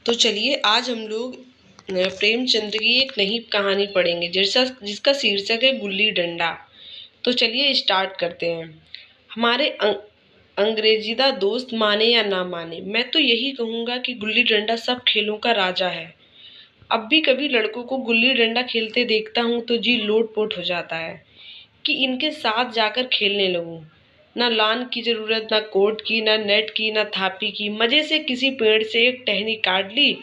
तो चलिए आज हम लोग प्रेमचंद्र की एक नई कहानी पढ़ेंगे जिसका शीर्षक है गुल्ली डंडा। तो चलिए स्टार्ट करते हैं। हमारे अंग्रेजीदा दोस्त माने या ना माने, मैं तो यही कहूँगा कि गुल्ली डंडा सब खेलों का राजा है। अब भी कभी लड़कों को गुल्ली डंडा खेलते देखता हूँ तो जी लोट-पोट हो जाता है कि इनके साथ जाकर खेलने लगूं। ना लान की जरूरत, ना कोर्ट की, ना नेट की, ना थापी की। मजे से किसी पेड़ से एक टहनी काट ली,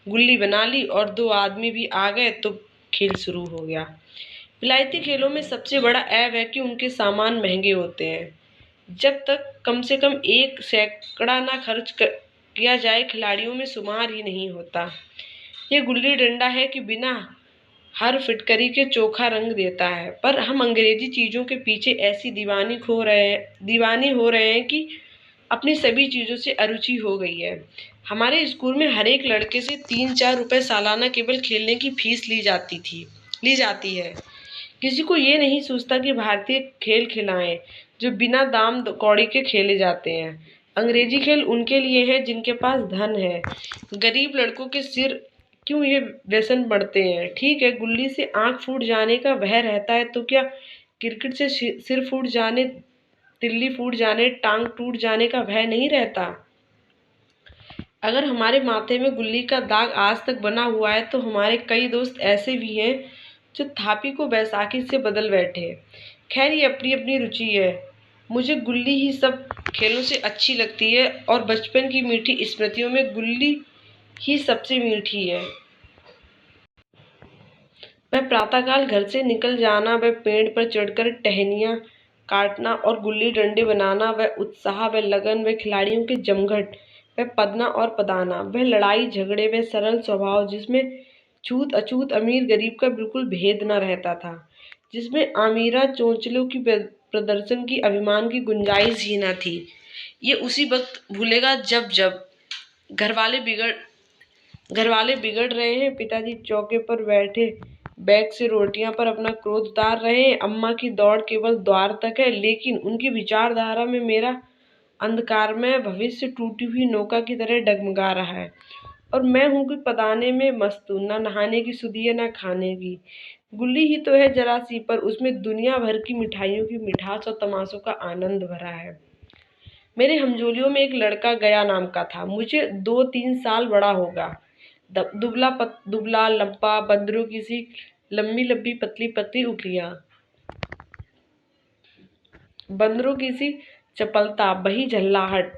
गुल्ली बना ली और दो आदमी भी आ गए तो खेल शुरू हो गया। विलायती खेलों में सबसे बड़ा ऐब है कि उनके सामान महंगे होते हैं। जब तक कम से कम एक सैकड़ा ना किया जाए, खिलाड़ियों में शुमार ही नहीं होता। ये गुल्ली डंडा है कि बिना हर फिटकरी के चोखा रंग देता है। पर हम अंग्रेजी चीजों के पीछे ऐसी दीवानी हो रहे हैं कि अपनी सभी चीजों से अरुचि हो गई है। हमारे स्कूल में हर एक लड़के से 3-4 रुपए सालाना केवल खेलने की फीस ली जाती है। किसी को ये नहीं सोचता कि भारतीय खेल खिलाएं जो बिना दाम कौड़ी के खेले जाते हैं। अंग्रेजी खेल उनके लिए है जिनके पास धन है। गरीब लड़कों के सिर क्यों ये व्यसन बढ़ते हैं? ठीक है, गुल्ली से आंख फूट जाने का भय रहता है तो क्या क्रिकेट से सिर फूट जाने, तिल्ली फूट जाने, टांग टूट जाने का भय नहीं रहता? अगर हमारे माथे में गुल्ली का दाग आज तक बना हुआ है तो हमारे कई दोस्त ऐसे भी हैं जो थापी को बैसाखी से बदल बैठे। खैर, ये अपनी अपनी रुचि है। मुझे गुल्ली ही सब खेलों से अच्छी लगती है और बचपन की मीठी स्मृतियों में गुल्ली ही सबसे मीठी है। वह प्रातःकाल घर से निकल जाना, वह पेड़ पर चढ़कर टहनियाँ काटना और गुल्ली डंडे बनाना, वह उत्साह, वह लगन, वह खिलाड़ियों के जमघट, वह पदना और पदाना, वह लड़ाई झगड़े, वह सरल स्वभाव जिसमें छूत अछूत, अमीर गरीब का बिल्कुल भेद न रहता था, जिसमें आमीरा चोंचलों की प्रदर्शन की, अभिमान की गुंजाइश ही न थी। ये उसी वक्त भूलेगा जब जब घर वाले बिगड़ रहे हैं, पिताजी चौके पर बैठे बैग से रोटियां पर अपना क्रोध उतार रहे हैं, अम्मा की दौड़ केवल द्वार तक है, लेकिन उनकी विचारधारा में मेरा अंधकारमय भविष्य टूटी हुई नौका की तरह डगमगा रहा है। और मैं हूं कि पदाने में मस्त हूं, ना नहाने की सुधि है ना खाने की। गुल्ली ही तो है जरा सी, पर उसमें दुनिया भर की मिठाइयों की मिठास और तमाशों का आनंद भरा है। मेरे हमजोलियों में एक लड़का गया नाम का था, मुझे 2-3 साल बड़ा होगा। दुबला लंबा, बंदरों की सी लंबी लंबी पतली पतली उंगलियां, बंदरों की सी चपलता, बही झल्लाहट।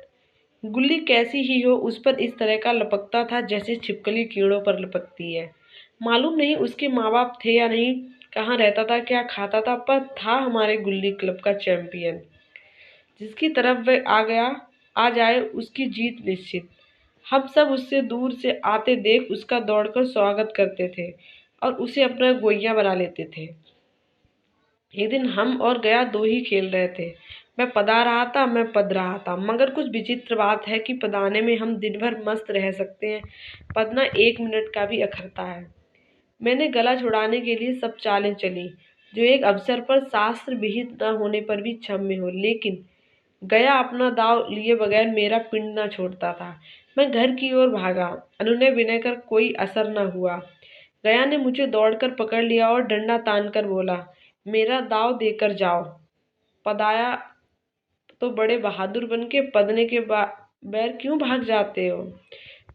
गुल्ली कैसी ही हो, उस पर इस तरह का लपकता था जैसे छिपकली कीड़ों पर लपकती है। मालूम नहीं उसके माँ बाप थे या नहीं, कहाँ रहता था, क्या खाता था, पर था हमारे गुल्ली क्लब का चैंपियन। जिसकी तरफ वह आ जाए उसकी जीत निश्चित। हम सब उससे दूर से आते देख उसका दौड़कर स्वागत करते थे और उसे अपना गोइया बना लेते थे। एक दिन हम और गया दो ही खेल रहे थे। मैं पदा रहा था, मैं पद रहा था। मगर कुछ विचित्र बात है कि पदाने में हम दिन भर मस्त रह सकते हैं, पदना 1 मिनट का भी अखरता है। मैंने गला छुड़ाने के लिए सब चालें चली जो एक अवसर पर शास्त्र विहित न होने पर भी क्षम्य हो, लेकिन गया अपना दाव लिए बगैर मेरा पिंड न छोड़ता था। मैं घर की ओर भागा, अनुनय विनय कर कोई असर न हुआ। गया ने मुझे दौड़कर पकड़ लिया और डंडा तानकर बोला, मेरा दाव देकर जाओ। पदाया तो बड़े बहादुर बन के पदने के बैर क्यों भाग जाते हो?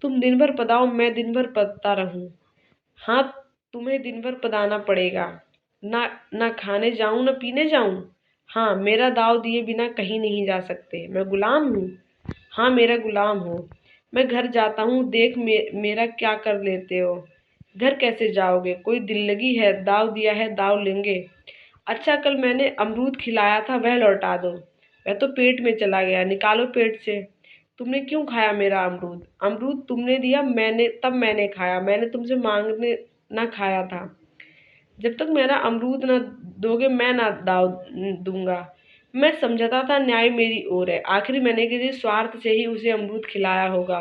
तुम दिन भर पदाओ, मैं दिन भर पदता रहूं। हाँ, तुम्हें दिन भर पदाना पड़ेगा। ना खाने जाऊं, ना पीने जाऊं। हाँ, मेरा दाव दिए बिना कहीं नहीं जा सकते। मैं गुलाम हूँ। हाँ, मेरा गुलाम हो। मैं घर जाता हूँ, देख मेरा क्या कर लेते हो। घर कैसे जाओगे? कोई दिल लगी है, दाव दिया है, दाव लेंगे। अच्छा, कल मैंने अमरूद खिलाया था, वह लौटा दो। वह तो पेट में चला गया, निकालो पेट से। तुमने क्यों खाया मेरा अमरूद? अमरूद तुमने दिया, मैंने खाया। मैंने तुमसे मांगने ना खाया था। जब तक मेरा अमरूद न दोगे मैं ना दाव दूंगा। मैं समझता था न्याय मेरी ओर है। आखिर मैंने किसी स्वार्थ से ही उसे अमरूद खिलाया होगा।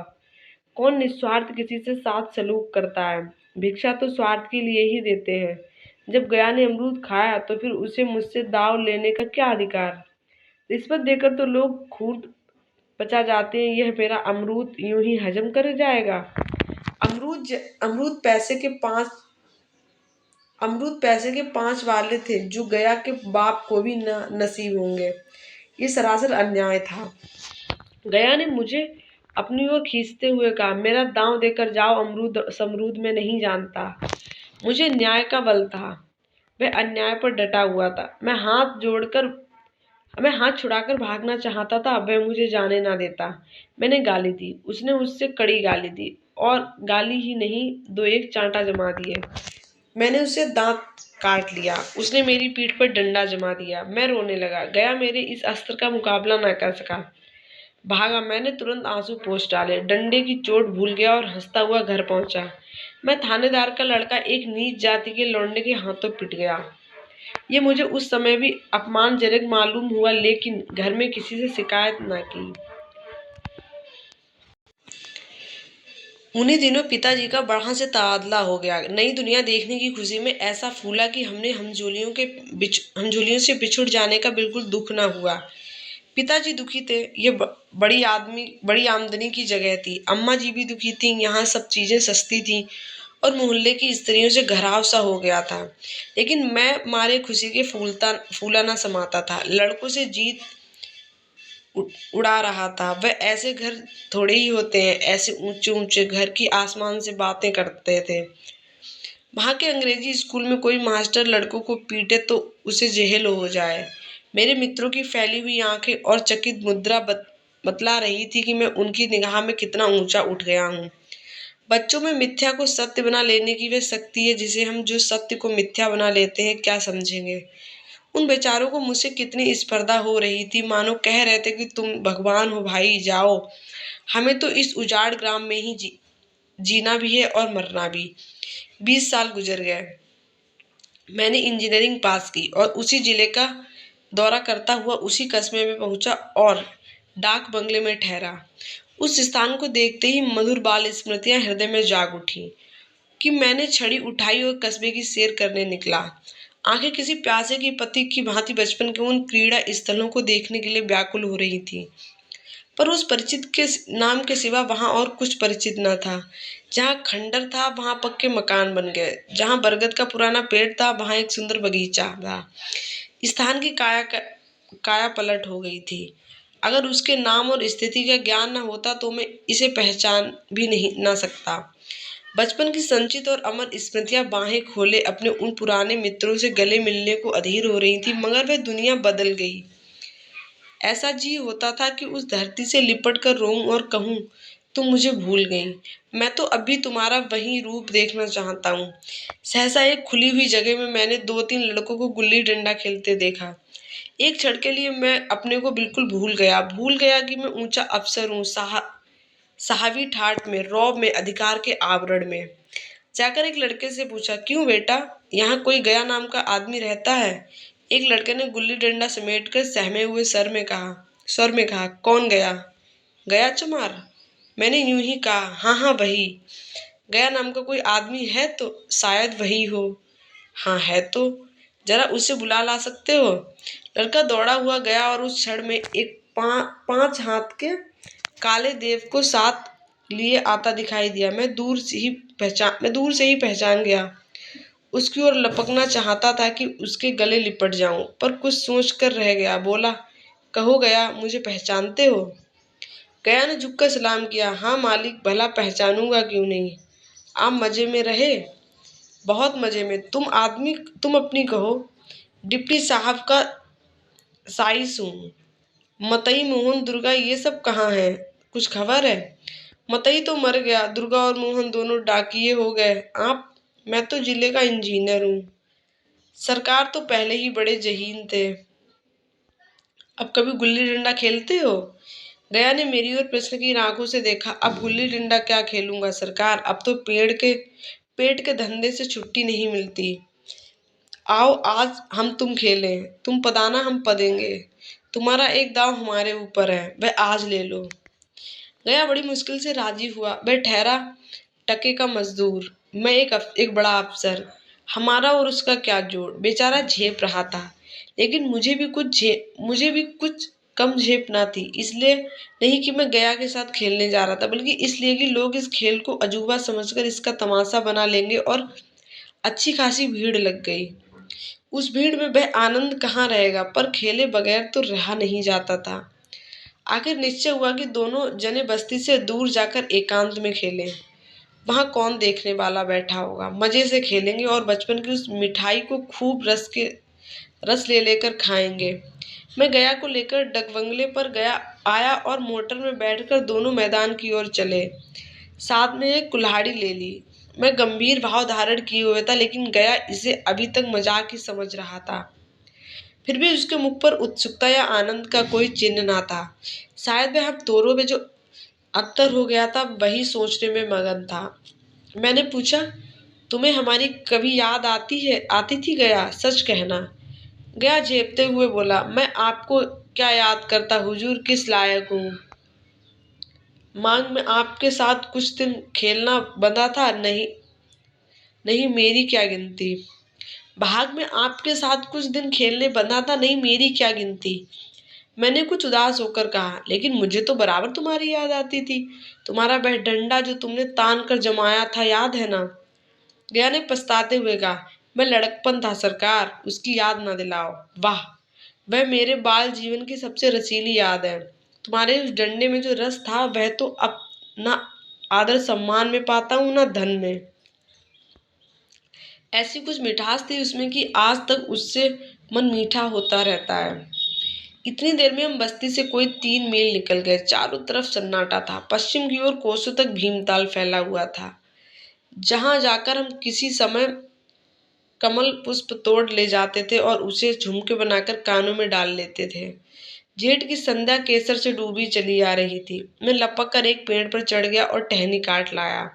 कौन निस्वार्थ किसी से साथ सलूक करता है? भिक्षा तो स्वार्थ के लिए ही देते हैं। जब गया ने अमरूद खाया तो फिर उसे मुझसे दाव लेने का क्या अधिकार? रिश्वत देकर तो लोग खून पचा जाते हैं, यह मेरा अमरूद यूं ही हजम कर जाएगा? अमरूद पैसे के 5 वाले थे जो गया के बाप को भी न नसीब होंगे। ये सरासर अन्याय था। गया ने मुझे अपनी ओर खींचते हुए कहा, मेरा दांव देकर जाओ, अमरूद समरूद में नहीं जानता। मुझे न्याय का बल था, वह अन्याय पर डटा हुआ था। मैं हाथ छुड़ाकर भागना चाहता था, वह मुझे जाने ना देता। मैंने गाली दी, उसने उससे कड़ी गाली दी, और गाली ही नहीं, 2-1 चांटा जमा दिए। मैंने उसे दांत काट लिया, उसने मेरी पीठ पर डंडा जमा दिया। मैं रोने लगा। गया मेरे इस अस्त्र का मुकाबला न कर सका, भागा। मैंने तुरंत आंसू पोंछ डाले, डंडे की चोट भूल गया और हंसता हुआ घर पहुंचा। मैं थानेदार का लड़का एक नीच जाति के लौंडे के हाथों पिट गया। ये मुझे उस समय भी अपमानजनक मालूम हुआ, लेकिन घर में किसी से शिकायत न की। उन्हीं दिनों पिताजी का बढ़ा से तबादला हो गया। नई दुनिया देखने की खुशी में ऐसा फूला कि हमने हमझोलियों से बिछुड़ जाने का बिल्कुल दुख न हुआ। पिताजी दुखी थे, ये बड़ी आमदनी की जगह थी। अम्मा जी भी दुखी थी, यहाँ सब चीजें सस्ती थी और मोहल्ले की स्त्रियों से घराव सा हो गया था। लेकिन मैं मारे खुशी के फूला ना समाता था। लड़कों से जीत उड़ा रहा था। वह ऐसे घर थोड़े ही होते हैं, ऐसे ऊंचे ऊंचे घर की आसमान से बातें करते थे। वहां के अंग्रेजी स्कूल में कोई मास्टर लड़कों को पीटे तो उसे जेल हो जाए। मेरे मित्रों की फैली हुई आंखें और चकित मुद्रा बतला रही थी कि मैं उनकी निगाह में कितना ऊंचा उठ गया हूँ। बच्चों में मिथ्या को सत्य बना लेने की वह शक्ति है जिसे हम जो सत्य को मिथ्या बना लेते हैं क्या समझेंगे। उन बेचारों को मुझसे कितनी स्पर्धा हो रही थी, मानो कह रहे थे कि तुम भगवान हो भाई, जाओ, हमें तो इस उजाड़ ग्राम में ही जीना भी है और मरना भी। 20 साल गुजर गए। मैंने इंजीनियरिंग पास की और उसी जिले का दौरा करता हुआ उसी कस्बे में पहुंचा और डाक बंगले में ठहरा। उस स्थान को देखते ही मधुर बाल स्मृतियां हृदय में जाग उठी कि मैंने छड़ी उठाई और कस्बे की सैर करने निकला। आंखें किसी प्यासे की पथिक की भांति बचपन के उन क्रीड़ा स्थलों को देखने के लिए व्याकुल हो रही थी। पर उस परिचित के नाम के सिवा वहां और कुछ परिचित न था। जहां खंडर था वहां पक्के मकान बन गए, जहां बरगद का पुराना पेड़ था वहां एक सुंदर बगीचा था। स्थान की काया पलट हो गई थी। अगर उसके नाम और स्थिति का ज्ञान न होता तो मैं इसे पहचान भी नहीं ना सकता। बचपन की संचित और अमर स्मृतियां बाहें खोले अपने उन पुराने मित्रों से गले मिलने को अधीर हो रही थी, मगर वह दुनिया बदल गई। ऐसा जी होता था कि उस धरती से लिपट कर रोऊं और कहूं, तुम मुझे भूल गई, मैं तो अभी तुम्हारा वही रूप देखना चाहता हूँ। सहसा एक खुली हुई जगह में मैंने 2-3 लड़कों को गुल्ली डंडा खेलते देखा। एक क्षण के लिए मैं अपने को बिल्कुल भूल गया कि मैं ऊंचा अफसर हूँ, साहवी ठाठ में, रौब में, अधिकार के आवरण में। जाकर एक लड़के से पूछा, क्यों बेटा, यहाँ कोई गया नाम का आदमी रहता है? एक लड़के ने गुल्ली डंडा समेट कर सहमे हुए स्वर में कहा, कौन गया? गया चमार? मैंने यूं ही कहा, हाँ हाँ वही। गया नाम का कोई आदमी है तो शायद वही हो। हाँ है तो, जरा उसे बुला ला सकते हो? लड़का दौड़ा हुआ गया और उस क्षण में एक 5 हाथ के काले देव को साथ लिए आता दिखाई दिया। मैं दूर से ही पहचान गया। उसकी ओर लपकना चाहता था कि उसके गले लिपट जाऊं, पर कुछ सोच कर रह गया। बोला, कहो गया, मुझे पहचानते हो? गया ने झुककर सलाम किया। हाँ मालिक, भला पहचानूंगा क्यों नहीं। आप मजे में रहे? बहुत मजे में। तुम अपनी कहो। डिप्टी साहब का साइस हूँ। मतई, मोहन, दुर्गा ये सब कहाँ है? कुछ खबर है? मतई तो मर गया, दुर्गा और मोहन दोनों डाकिये हो गए। आप? मैं तो जिले का इंजीनियर हूँ। सरकार तो पहले ही बड़े जहीन थे। अब कभी गुल्ली डंडा खेलते हो? गया ने मेरी ओर प्रश्न की आंखों से देखा। अब गुल्ली डंडा क्या खेलूंगा सरकार, अब तो पेट के धंधे से छुट्टी नहीं मिलती। आओ आज हम तुम खेलें, तुम पदाना हम पदेंगे। तुम्हारा एक दांव हमारे ऊपर है, वह आज ले लो। गया बड़ी मुश्किल से राजी हुआ। वह ठहरा टके का मजदूर, मैं एक बड़ा अफसर। हमारा और उसका क्या जोड़? बेचारा झेप रहा था, लेकिन मुझे भी कुछ कम झेप ना थी, इसलिए नहीं कि मैं गया के साथ खेलने जा रहा था, बल्कि इसलिए कि लोग इस खेल को अजूबा समझकर इसका तमाशा बना लेंगे, और अच्छी खासी भीड़ लग गई। उस भीड़ में वह आनंद कहाँ रहेगा, पर खेले बगैर तो रहा नहीं जाता था। आखिर निश्चय हुआ कि दोनों जने बस्ती से दूर जाकर एकांत में खेलें। वहां कौन देखने वाला बैठा होगा, मजे से खेलेंगे और बचपन की उस मिठाई को खूब रस ले लेकर खाएंगे। मैं गया को लेकर डकबंगले पर गया आया और मोटर में बैठकर दोनों मैदान की ओर चले। साथ में एक कुल्हाड़ी ले ली। मैं गंभीर भाव धारण किए हुए था, लेकिन गया इसे अभी तक मजाक ही समझ रहा था। फिर भी उसके मुख पर उत्सुकता या आनंद का कोई चिन्ह ना था। शायद वह अब तोरों में जो अत्तर हो गया था वही सोचने में मगन था। मैंने पूछा, तुम्हें हमारी कभी याद आती थी गया, सच कहना। गया झेपते हुए बोला, मैं आपको क्या याद करता हुजूर, किस लायक हूँ। मांग में आपके साथ कुछ दिन खेलना बंधा था, नहीं नहीं मेरी क्या गिनती। भाग में आपके साथ कुछ दिन खेलने बंधा था, नहीं मेरी क्या गिनती। मैंने कुछ उदास होकर कहा, लेकिन मुझे तो बराबर तुम्हारी याद आती थी। तुम्हारा वह डंडा जो तुमने तान कर जमाया था, याद है ना। गया ने पछताते हुए कहा, मैं लड़कपन था सरकार, उसकी याद ना दिलाओ। वाह, वह मेरे बाल जीवन की सबसे रसीली याद है। तुम्हारे उस डंडे में जो रस था वह तो अब ना आदर सम्मान में पाता हूँ, ना धन में। ऐसी कुछ मिठास थी उसमें कि आज तक उससे मन मीठा होता रहता है। इतनी देर में हम बस्ती से कोई 3 मील निकल गए। चारों तरफ सन्नाटा था। पश्चिम की ओर कोसों तक भीमताल फैला हुआ था, जहां जाकर हम किसी समय कमल पुष्प तोड़ ले जाते थे और उसे झुमके बनाकर कानों में डाल लेते थे। जेठ की संध्या केसर से डूबी चली आ रही थी। मैं लपक कर एक पेड़ पर चढ़ गया और टहनी काट लाया।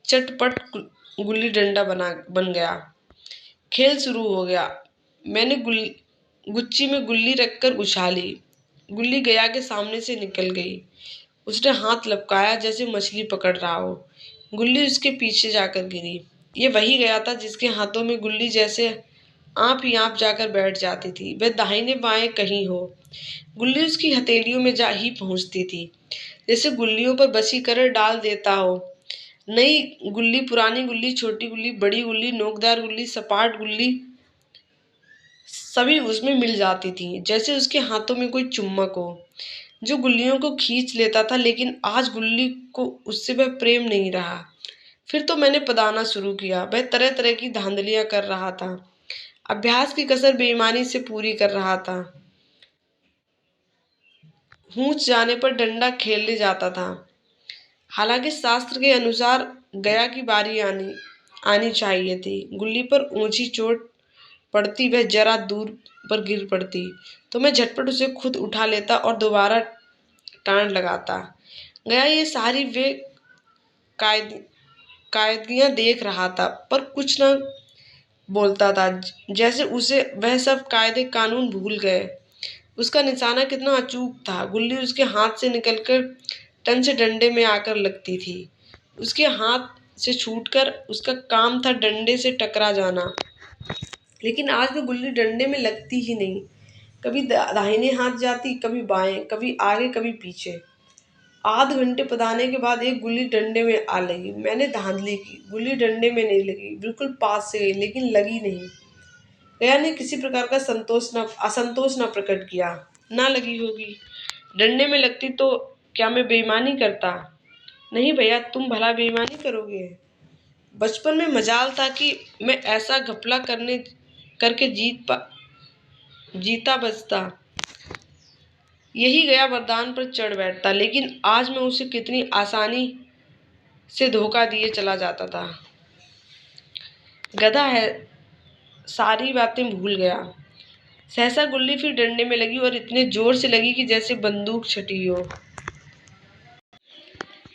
चटपट गुल्ली डंडा बन गया। खेल शुरू हो गया। मैंने गुच्ची में गुल्ली रखकर उछाली। गुल्ली गया के सामने से निकल गई। उसने हाथ लपकाया जैसे मछली पकड़ रहा हो। गुल्ली उसके पीछे जाकर गिरी। ये वही गया था जिसके हाथों में गुल्ली जैसे आप ही आप जाकर बैठ जाती थी। वह दाहिने बाएं कहीं हो, गुल्ली उसकी हथेलियों में जा ही पहुंचती थी, जैसे गुल्लियों पर वशीकरण डाल देता हो। नई गुल्ली, पुरानी गुल्ली, छोटी गुल्ली, बड़ी गुल्ली, नोकदार गुल्ली, सपाट गुल्ली, सभी उसमें मिल जाती थी, जैसे उसके हाथों में कोई चुम्बक हो जो गुल्लियों को खींच लेता था। लेकिन आज गुल्ली को उससे वह प्रेम नहीं रहा। फिर तो मैंने पदाना शुरू किया। वह तरह तरह की धांधलियां कर रहा था, अभ्यास की कसर बेईमानी से पूरी कर रहा था। ऊंच जाने पर डंडा खेलने जाता था। हालांकि शास्त्र के अनुसार गया की बारी आनी आनी चाहिए थी। गुल्ली पर ऊंची चोट पड़ती, वह जरा दूर पर गिर पड़ती, तो मैं झटपट उसे खुद उठा लेता और दोबारा टांड लगाता। गया ये सारी वे कायद कायदगियां देख रहा था, पर कुछ न बोलता था, जैसे उसे वह सब कायदे कानून भूल गए। उसका निशाना कितना अचूक था। गुल्ली उसके हाथ से निकलकर टन से डंडे में आकर लगती थी। उसके हाथ से छूटकर उसका काम था डंडे से टकरा जाना। लेकिन आज वो गुल्ली डंडे में लगती ही नहीं। कभी दाहिने हाथ जाती, कभी बाएं, कभी आगे, कभी पीछे। आध घंटे पदाने के बाद एक गुल्ली डंडे में आ लगी। मैंने धांधली की। गुल्ली डंडे में नहीं लगी, बिल्कुल पास से गई, लेकिन लगी नहीं। गया ने किसी प्रकार का असंतोष न प्रकट किया। ना लगी होगी। डंडे में लगती तो क्या मैं बेईमानी करता। नहीं भैया, तुम भला बेईमानी करोगे। बचपन में मजाल था कि मैं ऐसा घपला करके जीता बचता। यही गया वरदान पर चढ़ बैठता, लेकिन आज मैं उसे कितनी आसानी से धोखा दिए चला जाता था। गधा है, सारी बातें भूल गया। सहसा गुल्ली फिर डंडे में लगी और इतने जोर से लगी कि जैसे बंदूक छटी हो।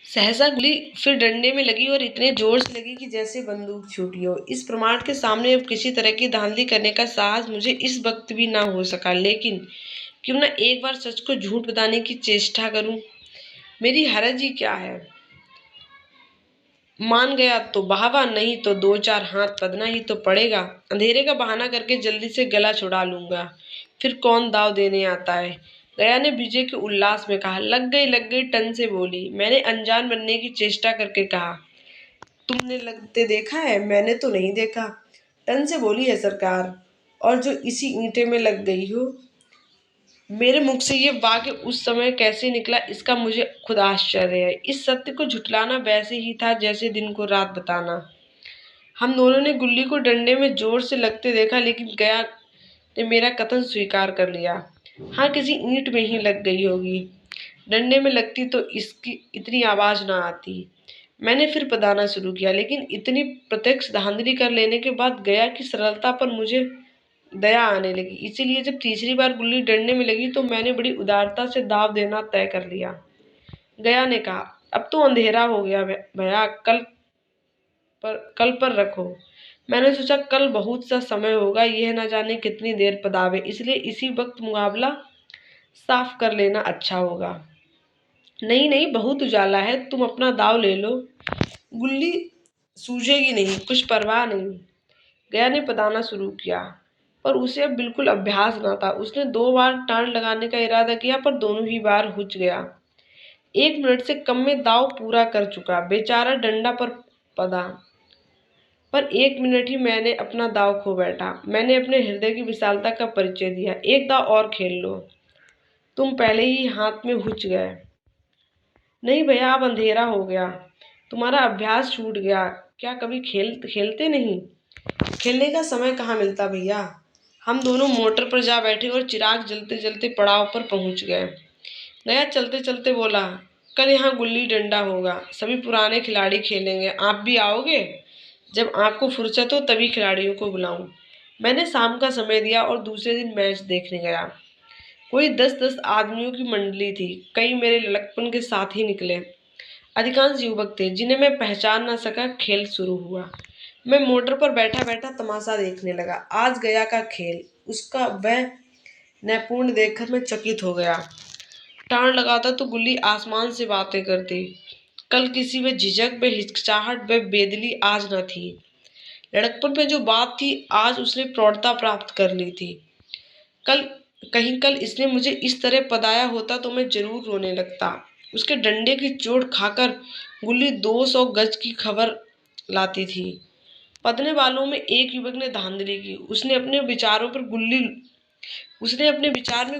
सहसा गुल्ली फिर डंडे में लगी और इतने जोर से लगी कि जैसे बंदूक छूटी हो। इस प्रमाण के सामने अब किसी तरह की धांधली करने का साहस मुझे इस वक्त भी ना हो सका। लेकिन क्यों न एक बार सच को झूठ बताने की चेष्टा करूं। मेरी हरज ही क्या है। मान गया तो बहावा, नहीं तो 2-4 हाथ पदना ही तो पड़ेगा। अंधेरे का बहाना करके जल्दी से गला छुड़ा लूंगा। फिर कौन दाव देने आता है। गया ने विजय के उल्लास में कहा। लग गई टन से बोली। मैंने अनजान बनने की चेष्टा करके कहा। तुमने लगते देखा है? मैंने तो नहीं देखा, टन से बोली है सरकार, और जो इसी ईंटे में लग गई हो। मेरे मुख से ये वाक्य उस समय कैसे निकला इसका मुझे खुद आश्चर्य है। इस सत्य को झुठलाना वैसे ही था जैसे दिन को रात बताना। हम दोनों ने गुल्ली को डंडे में जोर से लगते देखा, लेकिन गया ने मेरा कथन स्वीकार कर लिया। हाँ, किसी ईंट में ही लग गई होगी। डंडे में लगती तो इसकी इतनी आवाज ना आती। मैंने फिर पदाना शुरू किया, लेकिन इतनी प्रत्यक्ष धांधली कर लेने के बाद गया की सरलता पर मुझे दया आने लगी। इसीलिए जब तीसरी बार गुल्ली डंडे में लगी तो मैंने बड़ी उदारता से दाव देना तय कर लिया। गया ने कहा, अब तो अंधेरा हो गया भैया, कल पर रखो। मैंने सोचा कल बहुत सा समय होगा, यह न जाने कितनी देर पदावे, इसलिए इसी वक्त मुकाबला साफ कर लेना अच्छा होगा। नहीं नहीं, बहुत उजाला है, तुम अपना दाव ले लो, गुल्ली सूझेगी नहीं, कुछ परवाह नहीं। गया ने पदाना शुरू किया, पर उसे अब बिल्कुल अभ्यास न था। उसने 2 बार टाण लगाने का इरादा किया, पर दोनों ही बार हुच गया। 1 मिनट से कम में दाव पूरा कर चुका। बेचारा डंडा पर पदा, पर 1 मिनट ही मैंने अपना दाव खो बैठा। मैंने अपने हृदय की विशालता का परिचय दिया। एक दाव और खेल लो, तुम पहले ही हाथ में हुच गए। नहीं भैया, अब अंधेरा हो गया, तुम्हारा अभ्यास छूट गया। क्या कभी खेलते नहीं? खेलने का समय कहाँ मिलता भैया। हम दोनों मोटर पर जा बैठे और चिराग जलते जलते पड़ाव पर पहुंच गए। गया चलते चलते बोला, कल यहाँ गुल्ली डंडा होगा, सभी पुराने खिलाड़ी खेलेंगे, आप भी आओगे? जब आपको फुर्सत हो तभी खिलाड़ियों को बुलाऊं। मैंने शाम का समय दिया और दूसरे दिन मैच देखने गया। कोई 10-10 आदमियों की मंडली थी। कई मेरे लड़कपन के साथ ही निकले। अधिकांश युवक थे जिन्हें मैं पहचान न सका। खेल शुरू हुआ। मैं मोटर पर बैठा बैठा तमाशा देखने लगा। आज गया का खेल, उसका वह नैपुण्य देखकर मैं चकित हो गया। टाण लगाता तो गुल्ली आसमान से बातें करती। कल किसी में झिझक, व हिचकिचाहट, व बेदली आज न थी। लड़कपन में जो बात थी आज उसने प्रौढ़ता प्राप्त कर ली थी। कल इसने मुझे इस तरह पदाया होता तो मैं जरूर रोने लगता। उसके डंडे की चोट खाकर गुल्ली 200 गज की खबर लाती थी। पदने वालों में एक युवक ने धांधली की। उसने अपने विचार में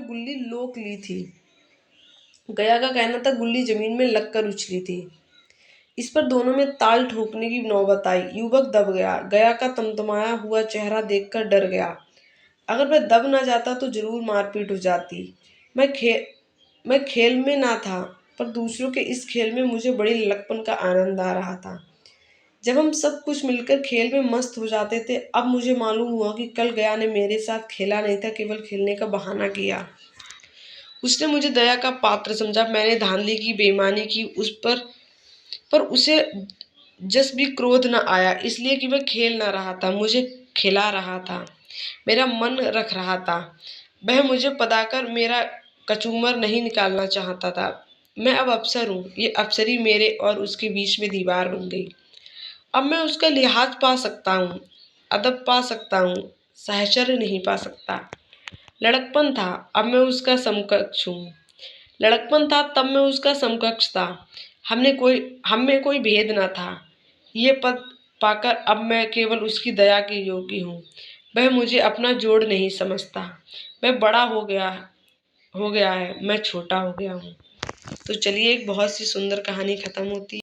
गुल्ली लोक ली थी। गया का कहना था गुल्ली जमीन में लगकर उछली थी। इस पर दोनों में ताल ठोकने की नौबत आई। युवक दब गया। गया का तमतमाया हुआ चेहरा देखकर डर गया। अगर मैं दब न जाता तो जरूर मारपीट हो जाती। मैं खेल में ना था, पर दूसरों के इस खेल में मुझे बड़ी ललकपन का आनंद आ रहा था। जब हम सब कुछ मिलकर खेल में मस्त हो जाते थे। अब मुझे मालूम हुआ कि कल गया ने मेरे साथ खेला नहीं था, केवल खेलने का बहाना किया। उसने मुझे दया का पात्र समझा। मैंने धांधली की, बेईमानी की उस पर उसे जस भी क्रोध न आया, इसलिए कि वह खेल न रहा था, मुझे खिला रहा था, मेरा मन रख रहा था। वह मुझे पदाकर मेरा कचूमर नहीं निकालना चाहता था। मैं अब अफसर हूँ। ये अफसरी मेरे और उसके बीच में दीवार बन गई। अब मैं उसका लिहाज पा सकता हूँ, अदब पा सकता हूँ, साहचर्य नहीं पा सकता। लड़कपन था, अब मैं उसका समकक्ष हूँ। लड़कपन था तब मैं उसका समकक्ष था। हम में कोई भेद न था। ये पद पाकर अब मैं केवल उसकी दया के योग्य हूँ। वह मुझे अपना जोड़ नहीं समझता। वह बड़ा हो गया है, मैं छोटा हो गया हूँ। तो चलिए, एक बहुत सी सुंदर कहानी खत्म होती है।